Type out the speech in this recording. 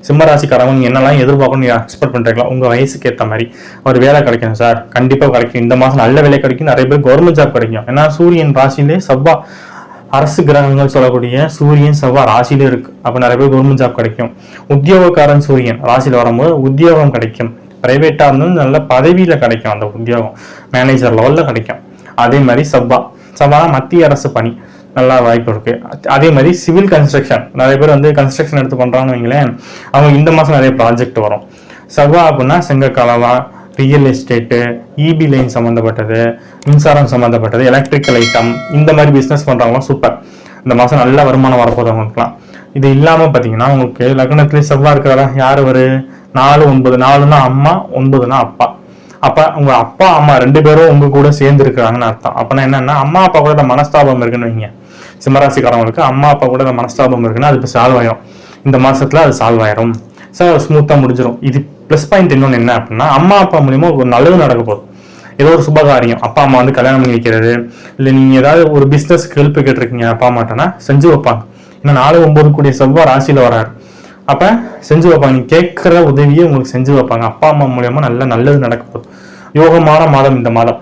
சிம்மராசிக்காரங்க நீங்க என்னெல்லாம் எதிர்பார்க்கணும் நீங்க எக்ஸ்பெக்ட் பண்றீங்களா, உங்க வயசுக்கு ஏற்ற மாதிரி ஒரு வேலை கிடைக்கும் சார், கண்டிப்பா கிடைக்கும். இந்த மாசம் நல்ல வேலை கிடைக்கும், நிறைய பேர் கவர்மெண்ட் ஜாப் கிடைக்கும். ஏன்னா சூரியன் ராசியிலே செவ்வா, அரசு கிரகங்கள் சொல்லக்கூடிய சூரியன் செவ்வா ராசியிலே இருக்கு. அப்ப நிறைய பேர் கவர்மெண்ட் ஜாப் கிடைக்கும். உத்தியோகக்காரன் சூரியன் ராசியில வரும்போது உத்தியோகம் கிடைக்கும். பிரைவேட்டா இருந்தாலும் நல்ல பதவியில கிடைக்கும், அந்த உத்தியோகம் மேனேஜர் லெவல்ல கிடைக்கும். அதே மாதிரி செவ்வா மத்திய அரசு பணி நல்லா வாய்ப்பு இருக்கு. அதே மாதிரி சிவில் கன்ஸ்ட்ரக்ஷன், நிறைய பேர் வந்து கன்ஸ்ட்ரக்ஷன் எடுத்து பண்றாங்கன்னு வைங்களேன், அவங்க இந்த மாசம் நிறைய ப்ராஜெக்ட் வரும். செவ்வா அப்படின்னா செங்கக்கலவா, ரியல் எஸ்டேட்டு, இபி லைன் சம்மந்தப்பட்டது, மின்சாரம் சம்மந்தப்பட்டது, எலக்ட்ரிக்கல் ஐட்டம், இந்த மாதிரி பிஸ்னஸ் பண்றவங்க சூப்பர். இந்த மாசம் நல்ல வருமானம் வரப்போறவங்களுக்குலாம். இது இல்லாம பாத்தீங்கன்னா உங்களுக்கு லக்னத்திலே செவ்வா இருக்கிறதா யாரு ஒரு 4, 9, 4னா அம்மா, 9னா அப்பா. அப்ப உங்க அப்பா அம்மா 2 பேரும் உங்க கூட சேர்ந்து இருக்கிறாங்கன்னு அர்த்தம். அப்பனா என்னன்னா அம்மா அப்பா கூட மனஸ்தாபம் இருக்குன்னு வைங்க, சிம்மராசிக்காரங்களுக்கு அம்மா அப்பா கூட மனஸ்தாபம் இருக்குன்னா அது இப்போ சால்வ் ஆயிரும். இந்த மாசத்துல அது சால்வ் ஆயிரும், சார் ஸ்மூத்தா முடிஞ்சிடும். இது பிளஸ் பாயிண்ட் இன்னொன்று என்ன அப்படின்னா, அம்மா அப்பா மூலியமா ஒரு நல்லது நடக்க போகுது. ஏதோ ஒரு சுபகாரியம், அப்பா அம்மா வந்து கல்யாணம் பண்ணி வைக்கிறது, இல்லை நீங்க ஏதாவது ஒரு பிசினஸ்க்கு ஹெல்ப் கேட்டிருக்கீங்க அப்பா அம்மாட்டனா செஞ்சு வைப்பாங்க. இன்னும் 4, 9 கூடிய செவ்வாய் ராசியில வராரு, அப்ப செஞ்சு வைப்பாங்க. நீங்க கேட்கிற உதவியை உங்களுக்கு செஞ்சு வைப்பாங்க. அப்பா அம்மா மூலியமா நல்லது நடக்க போகுது. யோகமான மாதம் இந்த மாதம்.